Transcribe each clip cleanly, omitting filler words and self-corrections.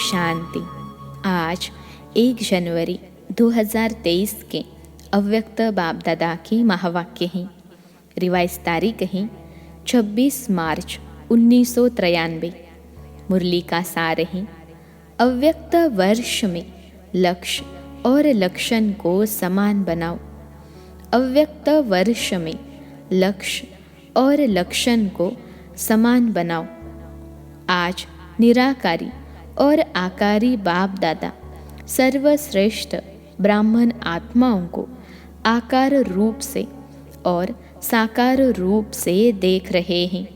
शांति। आज 1 जनवरी 2023 के अव्यक्त बाप दादा की महावाक्य हैं। रिवाइज तारीख है 26 मार्च 1993। मुरली का सार है, अव्यक्त वर्ष में लक्ष्य और लक्षण को समान बनाओ। अव्यक्त वर्ष में लक्ष्य और लक्षण को समान बनाओ। आज निराकारी और आकारी बाप दादा सर्वश्रेष्ठ ब्राह्मण आत्माओं को आकार रूप से और साकार रूप से देख रहे हैं।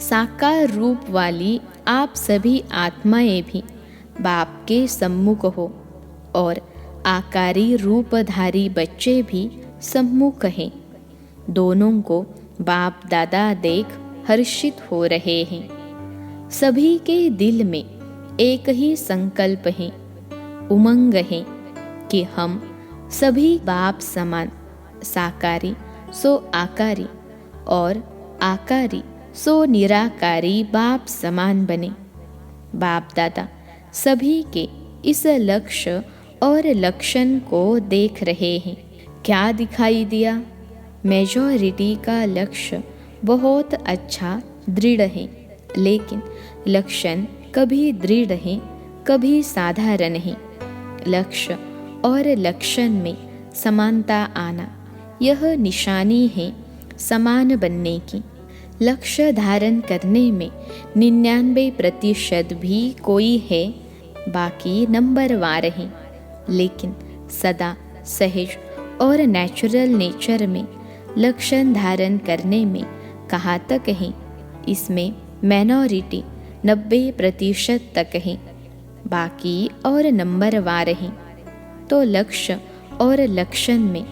साकार रूप वाली आप सभी आत्माएं भी बाप के सम्मुख हो और आकारी रूपधारी बच्चे भी सम्मुख हैं। दोनों को बाप दादा देख हर्षित हो रहे हैं। सभी के दिल में एक ही संकल्प है, उमंग है कि हम सभी बाप समान, साकारी सो आकारी और आकारी सो निराकारी बाप समान बने। बाप दादा सभी के इस लक्ष्य और लक्षण को देख रहे हैं। क्या दिखाई दिया? मेजॉरिटी का लक्ष्य बहुत अच्छा दृढ़ है, लेकिन लक्षण कभी दृढ़ है, कभी साधारण है। लक्ष्य और लक्षण में समानता आना, यह निशानी है समान बनने की। लक्ष्य धारण करने में 99% भी कोई है, बाकी नंबरवार हैं। लेकिन सदा सहज और नेचुरल नेचर में लक्षण धारण करने में कहाँ तक है, इसमें माइनॉरिटी 90% तक है, बाकी और नंबरवार हैं। तो लक्ष्य और लक्षण में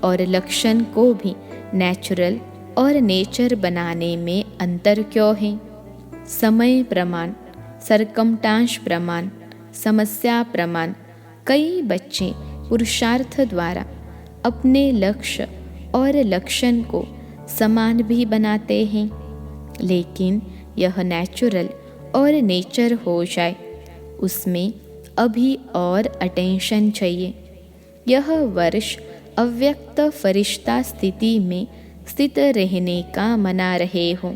और लक्षण को भी नेचुरल और नेचर बनाने में अंतर क्यों है? समय प्रमाण, सरकमटांश प्रमाण, समस्या प्रमाण कई बच्चे पुरुषार्थ द्वारा अपने लक्ष्य और लक्षण को समान भी बनाते हैं, लेकिन यह नेचुरल और नेचर हो जाए, उसमें अभी और अटेंशन चाहिए। यह वर्ष अव्यक्त फरिश्ता स्थिति में स्थित रहने का मना रहे हो।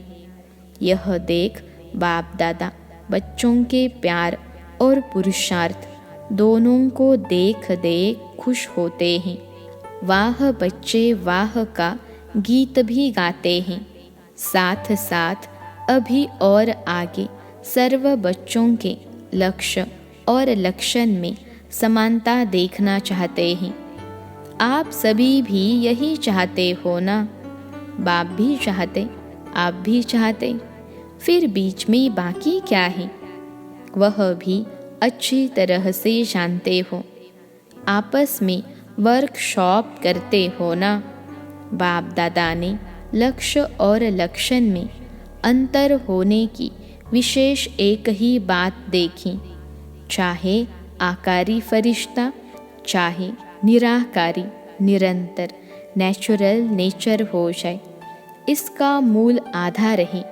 यह देख बाप दादा बच्चों के प्यार और पुरुषार्थ दोनों को देख देख खुश होते हैं। वाह बच्चे वाह का गीत भी गाते हैं। साथ साथ अभी और आगे सर्व बच्चों के लक्ष्य और लक्षण में समानता देखना चाहते हैं। आप सभी भी यही चाहते हो ना? बाप भी चाहते, आप भी चाहते, फिर बीच में बाकी क्या है? वह भी अच्छी तरह से जानते हो। आपस में वर्कशॉप करते हो ना? बाप दादा ने लक्ष्य और लक्षण में अंतर होने की विशेष एक ही बात देखी, चाहे आकारी फरिश्ता, चाहे निराकारी निरंतर नेचुरल नेचर हो जाए। इसका मूल आधार है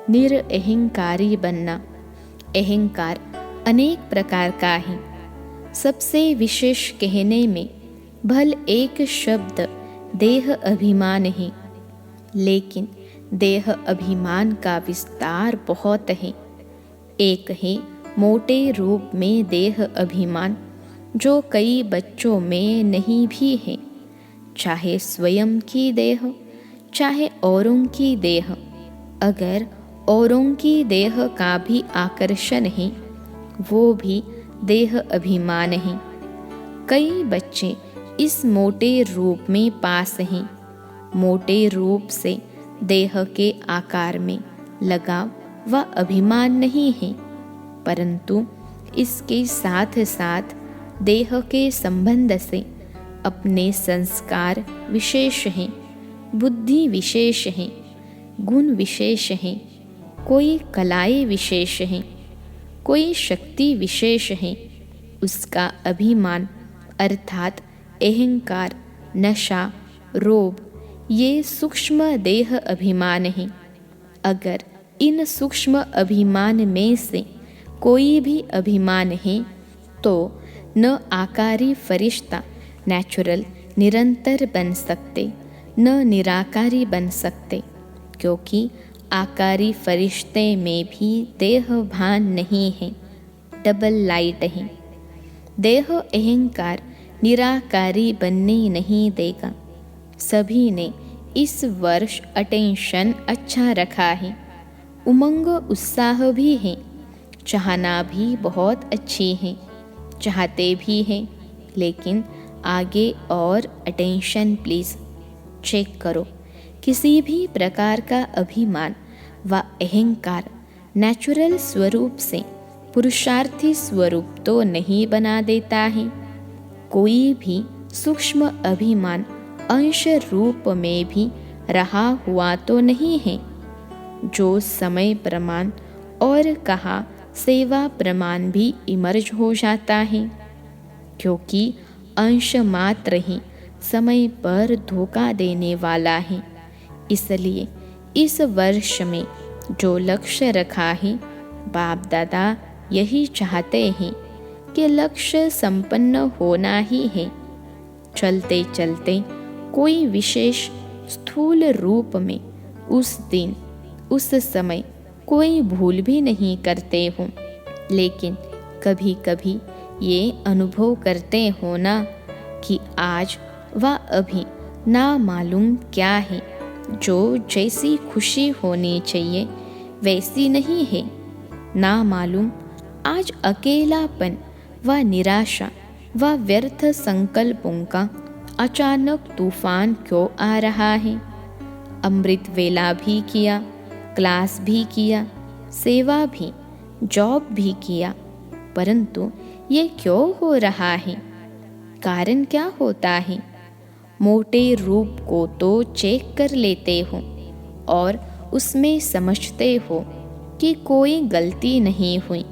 निरअहंकारी बनना। अहंकार अनेक प्रकार का है। सबसे विशेष कहने में भल एक शब्द देह अभिमान है, लेकिन देह अभिमान का विस्तार बहुत है। एक है मोटे रूप में देह अभिमान, जो कई बच्चों में नहीं भी है, चाहे स्वयं की देह, चाहे औरों की देह। अगर औरों की देह का भी आकर्षण है, वो भी देह अभिमान है। कई बच्चे इस मोटे रूप में पास हैं। मोटे रूप से देह के आकार में लगाव व अभिमान नहीं है, परंतु इसके साथ साथ देह के संबंध से अपने संस्कार विशेष हैं, बुद्धि विशेष है, गुण विशेष हैं, कोई कलाएं विशेष हैं, कोई शक्ति विशेष है। उसका अभिमान अर्थात अहंकार, नशा, रोब, ये सूक्ष्म देह अभिमान है। अगर इन सूक्ष्म अभिमान में से कोई भी अभिमान है तो न आकारी फरिश्ता नेचुरल निरंतर बन सकते, न निराकारी बन सकते, क्योंकि आकारी फरिश्ते में भी देह भान नहीं है, डबल लाइट है। देह अहंकार निराकारी बनने नहीं देगा। सभी ने इस वर्ष अटेंशन अच्छा रखा है, उमंग उत्साह भी है, चाहना भी बहुत अच्छी है, चाहते भी हैं, लेकिन आगे और अटेंशन प्लीज़। चेक करो, किसी भी प्रकार का अभिमान व अहंकार नेचुरल स्वरूप से पुरुषार्थी स्वरूप तो नहीं बना देता है। कोई भी सूक्ष्म अभिमान अंश रूप में भी रहा हुआ तो नहीं है, जो समय प्रमाण और कहा सेवा प्रमाण भी इमर्ज हो जाता है, क्योंकि अंश मात्र ही समय पर धोखा देने वाला है। इसलिए इस वर्ष में जो लक्ष्य रखा है, बाप दादा यही चाहते हैं कि लक्ष्य संपन्न होना ही है। चलते चलते कोई विशेष स्थूल रूप में उस दिन उस समय कोई भूल भी नहीं करते हो, लेकिन कभी कभी ये अनुभव करते हो ना कि आज व अभी ना मालूम क्या है, जो जैसी खुशी होनी चाहिए वैसी नहीं है। ना मालूम आज अकेलापन व निराशा व व्यर्थ संकल्पों का अचानक तूफान क्यों आ रहा है। अमृत वेला भी किया, क्लास भी किया, सेवा भी, जॉब भी किया, परंतु ये क्यों हो रहा है? कारण क्या होता है? मोटे रूप को तो चेक कर लेते हो और उसमें समझते हो कि कोई गलती नहीं हुई,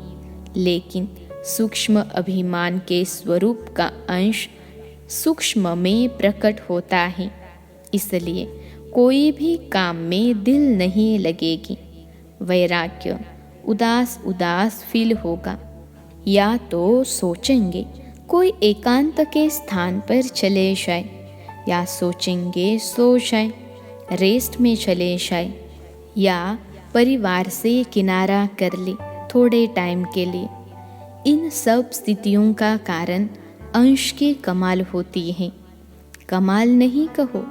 लेकिन सूक्ष्म अभिमान के स्वरूप का अंश सूक्ष्म में प्रकट होता है। इसलिए कोई भी काम में दिल नहीं लगेगी। वैराग्य उदास उदास फील होगा, या तो सोचेंगे कोई एकांत के स्थान पर चले जाए, या सोचेंगे सो जाए, रेस्ट में चले जाए, या परिवार से किनारा कर ले थोड़े टाइम के लिए। इन सब स्थितियों का कारण अंश की कमाल होती है। कमाल नहीं कहो,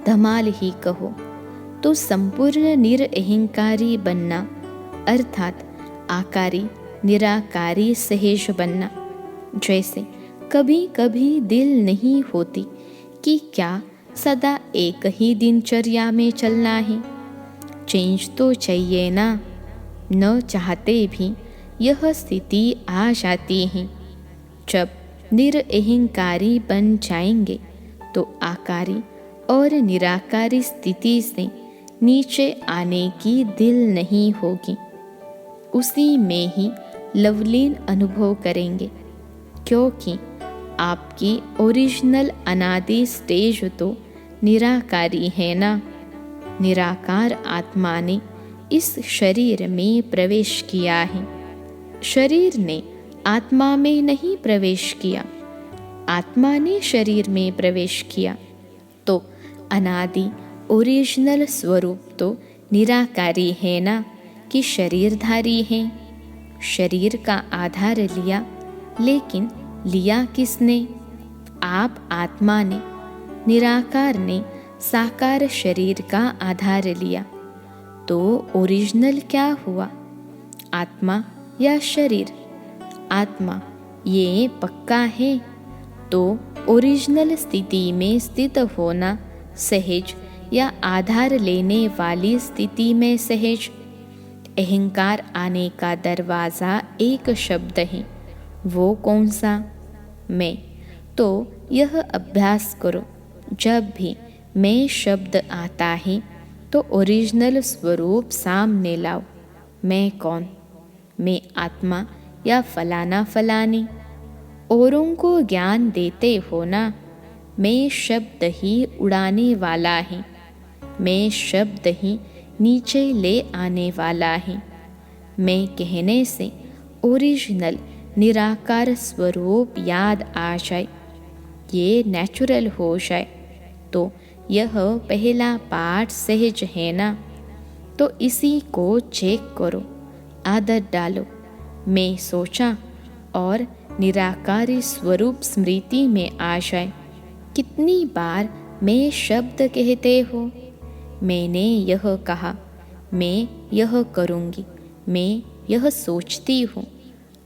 धमाल ही कहो। तो संपूर्ण निरअहंकारी बनना अर्थात आकारी निराकारी सहज बनना। जैसे कभी कभी दिल नहीं होती कि क्या सदा एक ही दिनचर्या में चलना है। चेंज तो चाहिए ना। न चाहते भी यह स्थिति आ जाती है। जब निरअहंकारी बन जाएंगे तो आकारी और निराकारी स्थिति से नीचे आने की दिल नहीं होगी। उसी में ही लवलीन अनुभव करेंगे, क्योंकि आपकी ओरिजिनल अनादि स्टेज तो निराकारी है ना। निराकार आत्मा ने इस शरीर में प्रवेश किया है। शरीर ने आत्मा में नहीं प्रवेश किया, आत्मा ने शरीर में प्रवेश किया। तो अनादि ओरिजिनल स्वरूप तो निराकारी है ना, कि शरीरधारी है। शरीर का आधार लिया, लेकिन लिया किसने? आप आत्मा ने। निराकार ने साकार शरीर का आधार लिया। तो ओरिजिनल क्या हुआ, आत्मा या शरीर? आत्मा ये पक्का है, तो ओरिजिनल स्थिति में स्थित होना सहज या आधार लेने वाली स्थिति में सहज। अहंकार आने का दरवाज़ा एक शब्द है, वो कौन सा? मैं। तो यह अभ्यास करो, जब भी मैं शब्द आता है तो ओरिजिनल स्वरूप सामने लाओ। मैं कौन? मैं आत्मा या फलाना फलानी? औरों को ज्ञान देते हो ना। मैं शब्द ही उड़ाने वाला है, मैं शब्द ही नीचे ले आने वाला है। मैं कहने से ओरिजिनल निराकार स्वरूप याद आ जाए, ये नेचुरल हो जाए, तो यह पहला पाठ सहज है ना। तो इसी को चेक करो, आदत डालो। मैं सोचा और निराकारी स्वरूप स्मृति में आ जाए। कितनी बार मैं शब्द कहते हो, मैंने यह कहा, मैं यह करूँगी, मैं यह सोचती हूँ।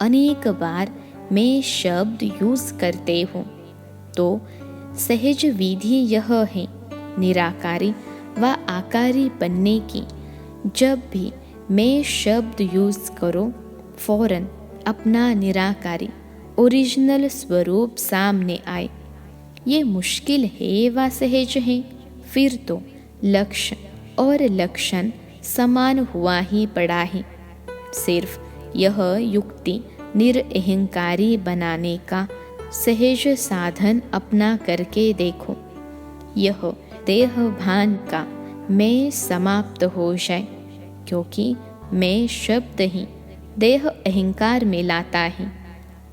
अनेक बार मैं शब्द यूज़ करते हूँ। तो सहज विधि यह है निराकारी व आकारी बनने की। जब भी मैं शब्द यूज़ करो, फौरन अपना निराकारी ओरिजिनल स्वरूप सामने आए। ये मुश्किल है व सहज है, फिर तो लक्ष्य और लक्षण समान हुआ ही पड़ा है। सिर्फ यह युक्ति निरअहंकारी बनाने का सहज साधन अपना करके देखो। यह देह भान का मैं समाप्त हो जाए, क्योंकि मैं शब्द ही देह अहंकार में लाता है।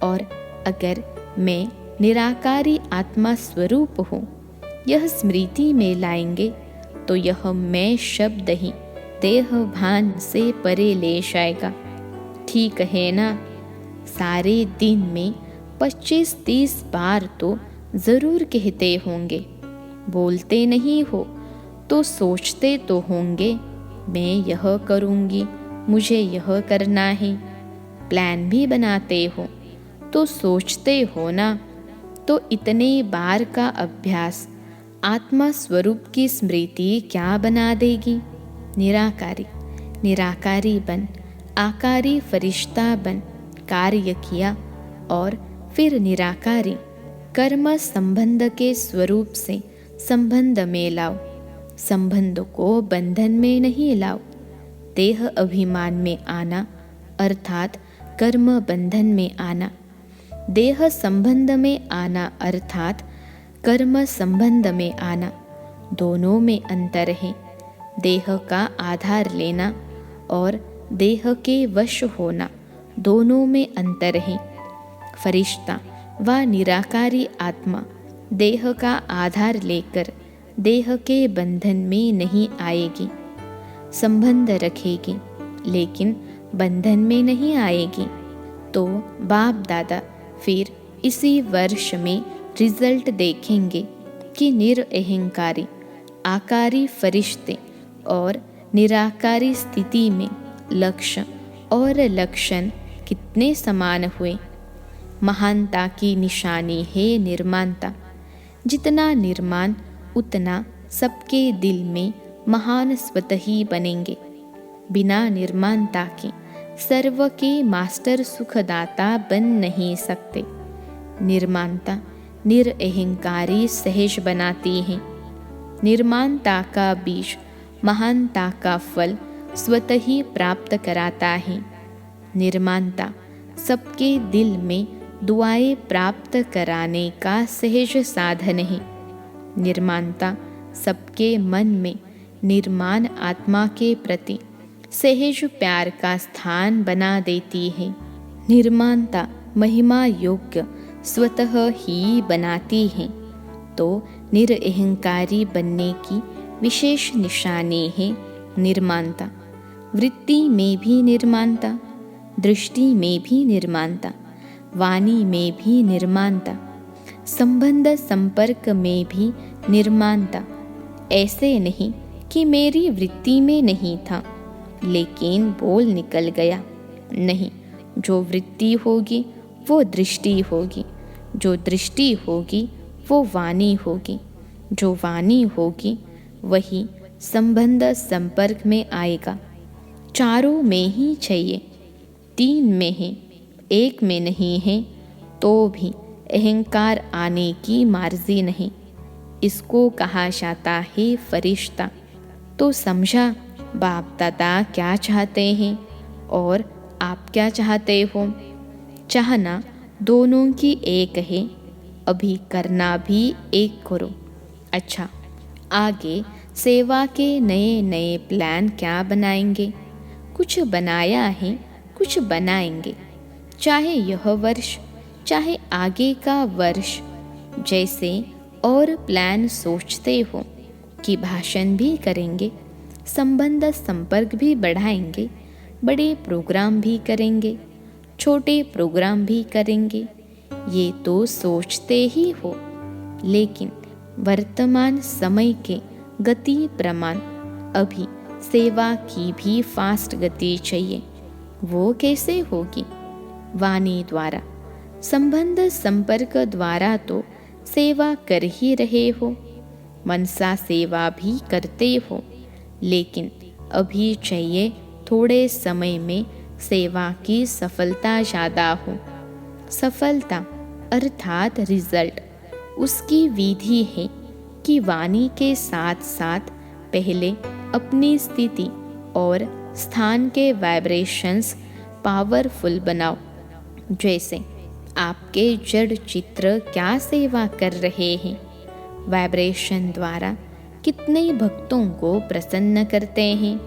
और अगर मैं निराकारी आत्मा स्वरूप हूँ, यह स्मृति में लाएंगे, तो यह मैं शब्द ही देह भान से परे ले जाएगा। ठीक है ना। सारे दिन में 25-30 बार तो ज़रूर कहते होंगे। बोलते नहीं हो तो सोचते तो होंगे, मैं यह करूँगी, मुझे यह करना है। प्लान भी बनाते हो तो सोचते हो ना। तो इतने बार का अभ्यास आत्मा स्वरूप की स्मृति क्या बना देगी। निराकारी निराकारी बन, आकारी फरिश्ता बन कार्य किया, और फिर निराकारी कर्म संबंध के स्वरूप से संबंध में लाओ। संबंध को बंधन में नहीं लाओ। देह अभिमान में आना अर्थात कर्म बंधन में आना, देह संबंध में आना अर्थात कर्म संबंध में आना, दोनों में अंतर है। देह का आधार लेना और देह के वश होना, दोनों में अंतर है। फरिश्ता व निराकारी आत्मा देह का आधार लेकर देह के बंधन में नहीं आएगी। संबंध रखेगी लेकिन बंधन में नहीं आएगी। तो बाप दादा फिर इसी वर्ष में रिजल्ट देखेंगे कि निरअहंकारी आकारी फरिश्ते और निराकारी स्थिति में लक्ष्य और लक्षण कितने समान हुए। महानता की निशानी है निर्माणता। जितना निर्माण उतना सबके दिल में महान स्वतः ही बनेंगे। बिना निर्माणता के सर्व के मास्टर सुखदाता बन नहीं सकते। निर्माणता निरअहंकारी सहज बनाती है। निर्माणता का बीज महानता का फल स्वतः ही प्राप्त कराता है। निर्माणता सबके दिल में दुआएं प्राप्त कराने का सहज साधन है। निर्माणता सबके मन में निर्माण आत्मा के प्रति सहज प्यार का स्थान बना देती है। निर्माणता महिमा योग्य स्वतः ही बनाती है। तो निरअहंकारी बनने की विशेष निशानी है निर्माणता। वृत्ति में भी निर्माणता, दृष्टि में भी निर्माणता, वाणी में भी निर्माणता, संबंध संपर्क में भी निर्माणता। ऐसे नहीं कि मेरी वृत्ति में नहीं था लेकिन बोल निकल गया। नहीं, जो वृत्ति होगी वो दृष्टि होगी, जो दृष्टि होगी वो वाणी होगी, जो वाणी होगी वही संबंध संपर्क में आएगा। चारों में ही चाहिए, 3 में है, 1 में नहीं है तो भी अहंकार आने की मर्जी नहीं। इसको कहा जाता है फरिश्ता। तो समझा बाप दादा क्या चाहते हैं और आप क्या चाहते हो। चाहना दोनों की एक है, अभी करना भी एक करो। अच्छा, आगे सेवा के नए नए प्लान क्या बनाएंगे। कुछ बनाया है, कुछ बनाएंगे। चाहे यह वर्ष, चाहे आगे का वर्ष, जैसे और प्लान सोचते हो कि भाषण भी करेंगे, संबंध संपर्क भी बढ़ाएंगे, बड़े प्रोग्राम भी करेंगे, छोटे प्रोग्राम भी करेंगे, ये तो सोचते ही हो। लेकिन वर्तमान समय के गति प्रमाण अभी सेवा की भी फास्ट गति चाहिए। वो कैसे होगी? वाणी द्वारा, संबंध संपर्क द्वारा तो सेवा कर ही रहे हो, मनसा सेवा भी करते हो, लेकिन अभी चाहिए थोड़े समय में सेवा की सफलता ज़्यादा हो। सफलता अर्थात रिजल्ट उसकी विधि है कि वाणी के साथ साथ पहले अपनी स्थिति और स्थान के वाइब्रेशंस पावरफुल बनाओ। जैसे आपके जड़ चित्र क्या सेवा कर रहे हैं, वाइब्रेशन द्वारा कितने भक्तों को प्रसन्न करते हैं।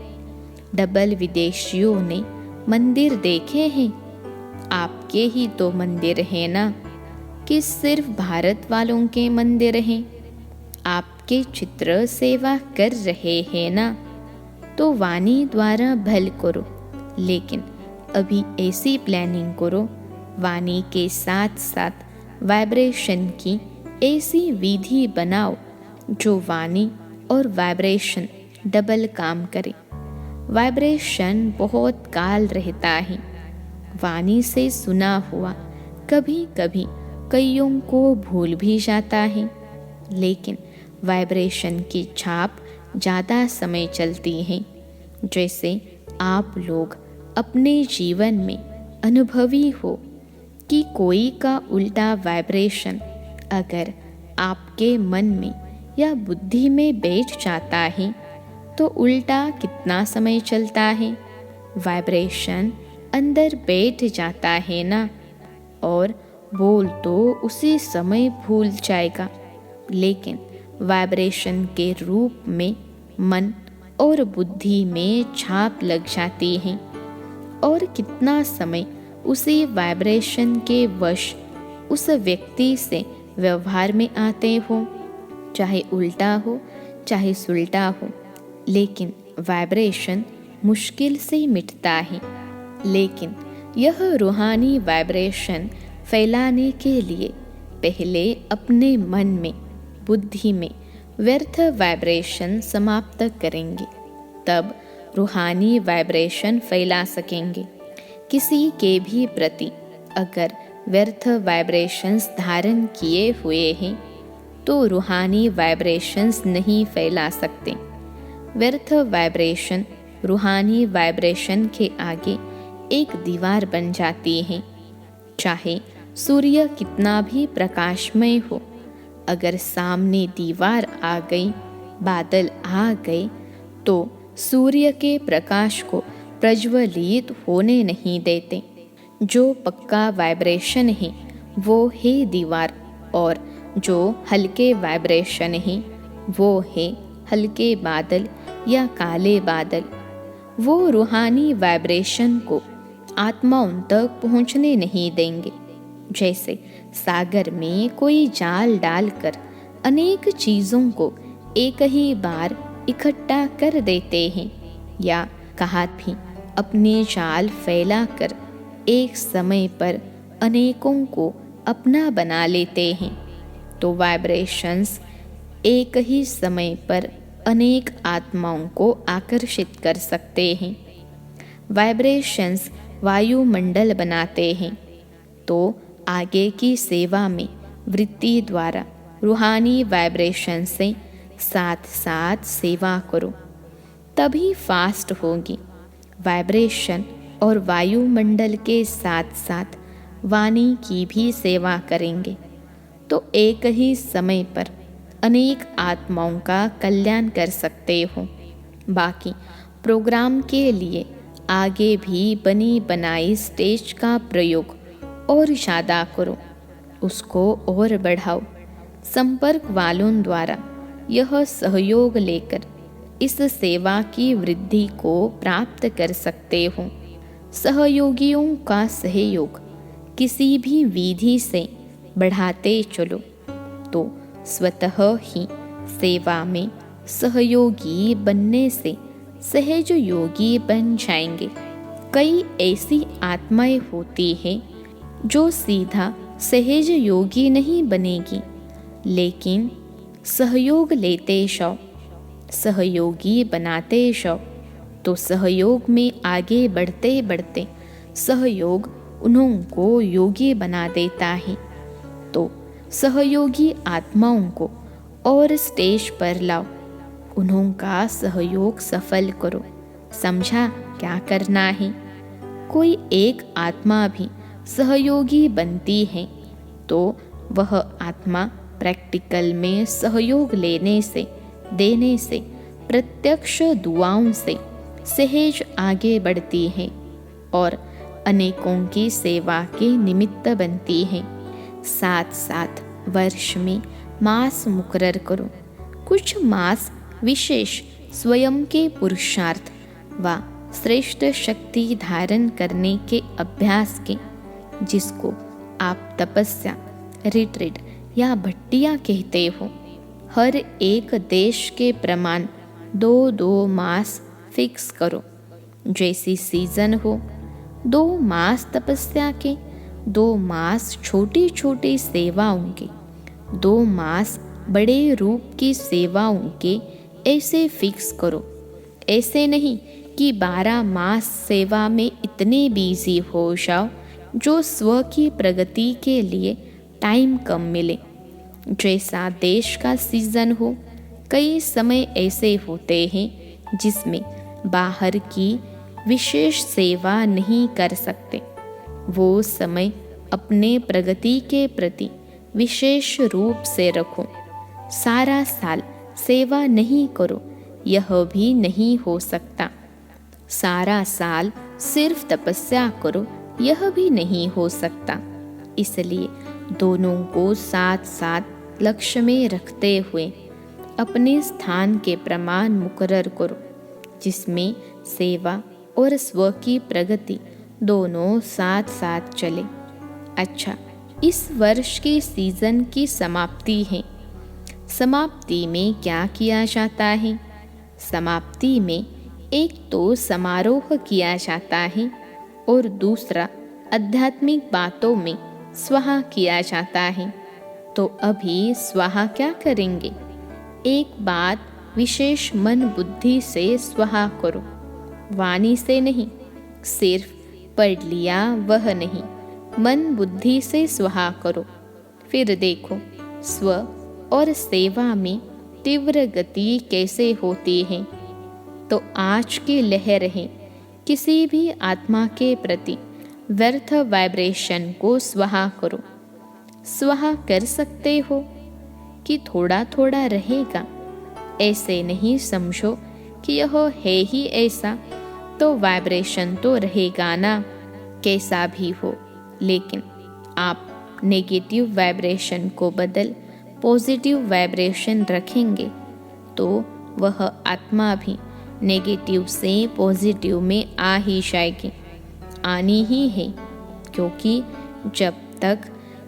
डबल विदेशियों ने मंदिर देखे हैं, आपके ही तो मंदिर है ना, कि सिर्फ भारत वालों के मंदिर हैं। आपके चित्र सेवा कर रहे हैं ना, तो वाणी द्वारा भल करो, लेकिन अभी ऐसी प्लानिंग करो, वाणी के साथ साथ वाइब्रेशन की ऐसी विधि बनाओ जो वाणी और वाइब्रेशन डबल काम करे। वाइब्रेशन बहुत काल रहता है, वाणी से सुना हुआ कभी कभी कईयों को भूल भी जाता है, लेकिन वाइब्रेशन की छाप ज़्यादा समय चलती है। जैसे आप लोग अपने जीवन में अनुभवी हो कि कोई का उल्टा वाइब्रेशन अगर आपके मन में या बुद्धि में बैठ जाता है तो उल्टा कितना समय चलता है, वाइब्रेशन अंदर बैठ जाता है ना, और बोल तो उसी समय भूल जाएगा, लेकिन वाइब्रेशन के रूप में मन और बुद्धि में छाप लग जाती है। और कितना समय उसी वाइब्रेशन के वश उस व्यक्ति से व्यवहार में आते हो, चाहे उल्टा हो चाहे सुलटा हो, लेकिन वाइब्रेशन मुश्किल से मिटता है। लेकिन यह रूहानी वाइब्रेशन फैलाने के लिए पहले अपने मन में, बुद्धि में व्यर्थ वाइब्रेशन समाप्त करेंगे, तब रूहानी वाइब्रेशन फैला सकेंगे। किसी के भी प्रति अगर व्यर्थ वाइब्रेशंस धारण किए हुए हैं तो रूहानी वाइब्रेशंस नहीं फैला सकते। व्यर्थ वाइब्रेशन रूहानी वाइब्रेशन के आगे एक दीवार बन जाती है। चाहे सूर्य कितना भी प्रकाशमय हो, अगर सामने दीवार आ गई, बादल आ गए, तो सूर्य के प्रकाश को प्रज्वलित होने नहीं देते। जो पक्का वाइब्रेशन है वो है दीवार, और जो हल्के वाइब्रेशन है वो है हल्के बादल या काले बादल। वो रूहानी वाइब्रेशन को आत्माओं तक पहुंचने नहीं देंगे। जैसे सागर में कोई जाल डालकर अनेक चीज़ों को एक ही बार इकट्ठा कर देते हैं, या कहा भी अपने जाल फैलाकर एक समय पर अनेकों को अपना बना लेते हैं, तो वाइब्रेशंस एक ही समय पर अनेक आत्माओं को आकर्षित कर सकते हैं। वाइब्रेशंस वायुमंडल बनाते हैं, तो आगे की सेवा में वृत्ति द्वारा रूहानी वाइब्रेशन से साथ साथ सेवा करो, तभी फास्ट होगी। वाइब्रेशन और वायुमंडल के साथ साथ वाणी की भी सेवा करेंगे तो एक ही समय पर अनेक आत्माओं का कल्याण कर सकते हो। बाकी प्रोग्राम के लिए आगे भी बनी बनाई स्टेज का प्रयोग और ज़्यादा करो, उसको और बढ़ाओ। संपर्क वालों द्वारा यह सहयोग लेकर इस सेवा की वृद्धि को प्राप्त कर सकते हो। सहयोगियों का सहयोग किसी भी विधि से बढ़ाते चलो तो स्वतः ही सेवा में सहयोगी बनने से सहज योगी बन जाएंगे। कई ऐसी आत्माएं होती हैं जो सीधा सहज योगी नहीं बनेगी, लेकिन सहयोग लेते जाओ, सहयोगी बनाते जाओ तो सहयोग में आगे बढ़ते बढ़ते सहयोग उन्होंने योगी बना देता है। तो सहयोगी आत्माओं को और स्टेज पर लाओ, उन्होंने सहयोग सफल करो। समझा क्या करना है? कोई एक आत्मा भी सहयोगी बनती है तो वह आत्मा प्रैक्टिकल में सहयोग लेने से, देने से, प्रत्यक्ष दुआओं से सहज आगे बढ़ती है और अनेकों की सेवा के निमित्त बनती है। साथ साथ वर्ष में मास मुकर्रर करो, कुछ मास विशेष स्वयं के पुरुषार्थ व श्रेष्ठ शक्ति धारण करने के अभ्यास के, जिसको आप तपस्या, रिट्रीट या भट्टियाँ कहते हो। हर एक देश के प्रमाण 2-2 मास फिक्स करो। जैसी सीजन हो, 2 मास तपस्या के, 2 मास छोटी छोटी सेवाओं के, 2 मास बड़े रूप की सेवाओं के, ऐसे फिक्स करो। ऐसे नहीं कि 12 मास सेवा में इतने बिजी हो जाओ जो स्व की प्रगति के लिए टाइम कम मिले। जैसा देश का सीजन हो, कई समय ऐसे होते हैं जिसमें बाहर की विशेष सेवा नहीं कर सकते। वो समय अपने प्रगति के प्रति विशेष रूप से रखो। सारा साल सेवा नहीं करो, यह भी नहीं हो सकता। सारा साल सिर्फ तपस्या करो, यह भी नहीं हो सकता। इसलिए दोनों को साथ साथ लक्ष्य में रखते हुए अपने स्थान के प्रमाण मुकर्रर करो, जिसमें सेवा और स्व की प्रगति दोनों साथ साथ चले। अच्छा, इस वर्ष की सीजन की समाप्ति है। समाप्ति में क्या किया जाता है? समाप्ति में एक तो समारोह किया जाता है और दूसरा आध्यात्मिक बातों में स्वाहा किया जाता है। तो अभी स्वाहा क्या करेंगे? एक बात विशेष मन बुद्धि से स्वाहा करो, वाणी से नहीं। सिर्फ पढ़ लिया वह नहीं, मन बुद्धि से स्वाहा करो। फिर देखो स्व और सेवा में तीव्र गति कैसे होती है। तो आज की लहर है, किसी भी आत्मा के प्रति व्यर्थ वाइब्रेशन को स्वाहा करो। स्वाहा कर सकते हो कि थोड़ा थोड़ा रहेगा, ऐसे नहीं समझो कि यह है ही ऐसा, तो वाइब्रेशन तो रहेगा ना, कैसा भी हो। लेकिन आप नेगेटिव वाइब्रेशन को बदल पॉजिटिव वाइब्रेशन रखेंगे तो वह आत्मा भी नेगेटिव से पॉजिटिव में आ ही जाएगी, आनी ही है। क्योंकि जब तक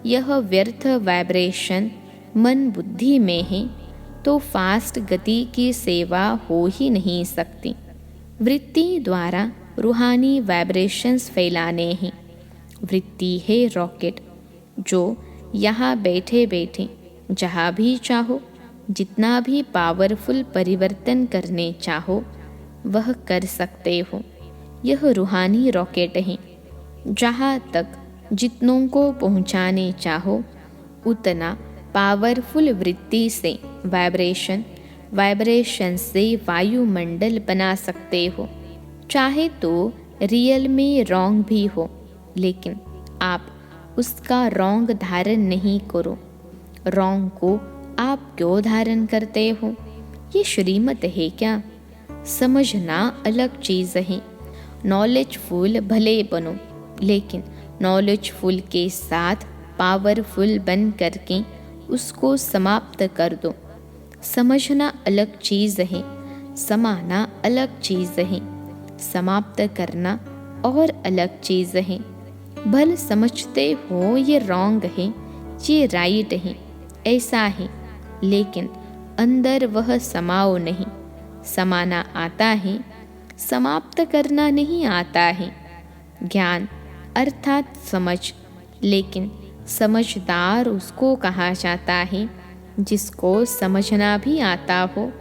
यह व्यर्थ वाइब्रेशन मन बुद्धि में है तो फास्ट गति की सेवा हो ही नहीं सकती। वृत्ति द्वारा रूहानी वाइब्रेशंस फैलाने हैं। वृत्ति है रॉकेट, जो यहाँ बैठे बैठे जहाँ भी चाहो, जितना भी पावरफुल परिवर्तन करने चाहो वह कर सकते हो। यह रूहानी रॉकेट है। जहाँ तक जितनों को पहुँचाने चाहो उतना पावरफुल वृत्ति से वाइब्रेशन से वायुमंडल बना सकते हो। चाहे तो रियल में रॉन्ग भी हो, लेकिन आप उसका रॉन्ग धारण नहीं करो। रॉन्ग को आप क्यों धारण करते हो? ये श्रीमत है क्या? समझना अलग चीज़ है। नॉलेजफुल भले बनो, लेकिन नॉलेजफुल के साथ पावरफुल बन करके उसको समाप्त कर दो। समझना अलग चीज़ है, समाना अलग चीज़ है, समाप्त करना और अलग चीज़ है। भल समझते हो ये रॉन्ग है, ये राइट है, ऐसा है, लेकिन अंदर वह समाओ नहीं। समाना आता है, समाप्त करना नहीं आता है। ज्ञान अर्थात समझ, लेकिन समझदार उसको कहा जाता है जिसको समझना भी आता हो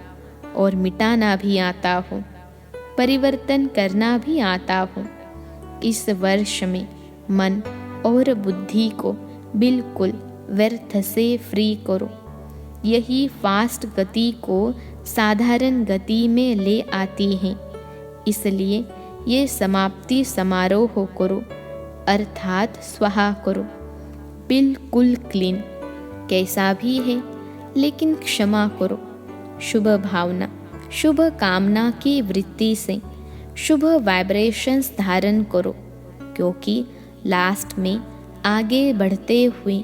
और मिटाना भी आता हो, परिवर्तन करना भी आता हो। इस वर्ष में मन और बुद्धि को बिल्कुल व्यर्थ से फ्री करो। यही फास्ट गति को साधारण गति में ले आती है। इसलिए ये समाप्ति समारोह करो, अर्थात स्वाहा करो। बिल्कुल क्लीन, कैसा भी है, लेकिन क्षमा करो। शुभ भावना, शुभ कामना की वृत्ति से शुभ वाइब्रेशंस धारण करो, क्योंकि लास्ट में आगे बढ़ते हुए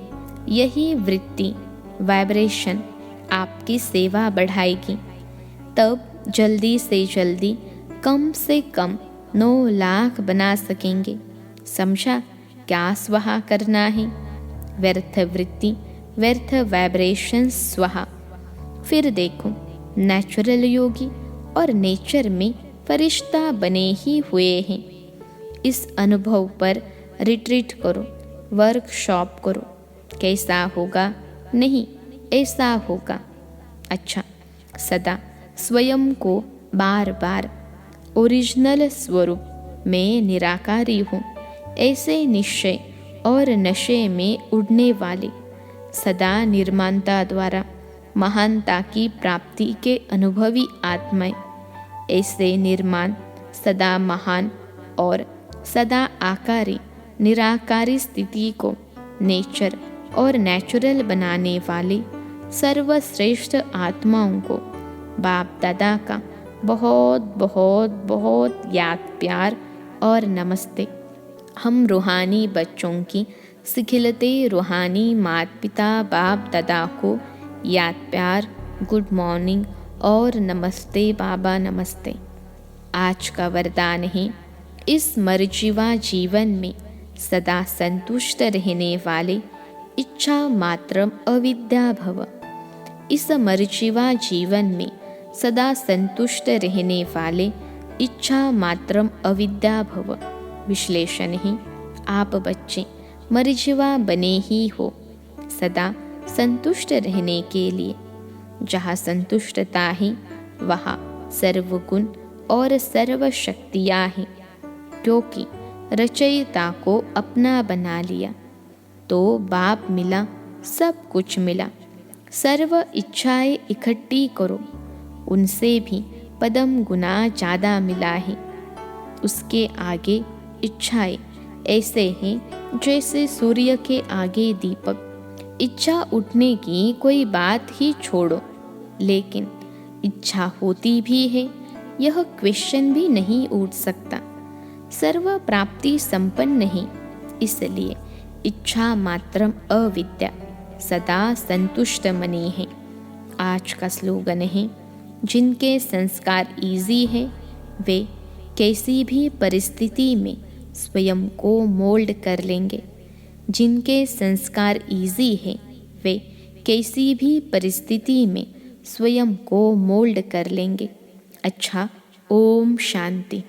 यही वृत्ति वाइब्रेशन आपकी सेवा बढ़ाएगी। तब जल्दी से जल्दी कम से कम 9 लाख बना सकेंगे। समझा क्या स्वाहा करना है? व्यर्थ वृत्ति, व्यर्थ वाइब्रेशन स्वाहा। फिर देखो, नेचुरल योगी और नेचर में फरिश्ता बने ही हुए हैं। इस अनुभव पर रिट्रीट करो, वर्कशॉप करो। कैसा होगा? नहीं, ऐसा होगा। अच्छा, सदा स्वयं को बार बार ओरिजिनल स्वरूप में निराकारी हूँ, ऐसे निश्चय और नशे में उड़ने वाले, सदा निर्माणता द्वारा महानता की प्राप्ति के अनुभवी आत्माएं, ऐसे निर्माण, सदा महान और सदा आकारी निराकारी स्थिति को नेचर और नेचुरल बनाने वाले सर्वश्रेष्ठ आत्माओं को बाप दादा का बहुत बहुत बहुत याद प्यार और नमस्ते। हम रूहानी बच्चों की सिखिलते रूहानी माता पिता बाप दादा को याद प्यार, गुड मॉर्निंग और नमस्ते बाबा नमस्ते। आज का वरदान है, इस मर्जीवा जीवन में सदा संतुष्ट रहने वाले इच्छा मात्रम अविद्या भव। इस मर्जीवा जीवन में सदा संतुष्ट रहने वाले इच्छा मात्रम अविद्या भव। विश्लेषण है, आप बच्चे मर्जीवा बने ही हो सदा संतुष्ट रहने के लिए। जहाँ संतुष्टता है वहाँ सर्वगुण और सर्व शक्तियाँ हैं, क्योंकि रचयिता को अपना बना लिया तो बाप मिला, सब कुछ मिला। सर्व इच्छाएं इकट्ठी करो, उनसे भी पदम गुना ज़्यादा मिला है। उसके आगे इच्छाएं ऐसे हैं जैसे सूर्य के आगे दीपक। इच्छा उठने की कोई बात ही छोड़ो, लेकिन इच्छा होती भी है, यह क्वेश्चन भी नहीं उठ सकता। सर्व प्राप्ति संपन्न नहीं, इसलिए इच्छा मात्रम अविद्या, सदा संतुष्ट मनी है। आज का स्लोगन है, जिनके संस्कार इजी है वे कैसी भी परिस्थिति में स्वयं को मोल्ड कर लेंगे। जिनके संस्कार इजी है वे कैसी भी परिस्थिति में स्वयं को मोल्ड कर लेंगे। अच्छा, ओम शांति।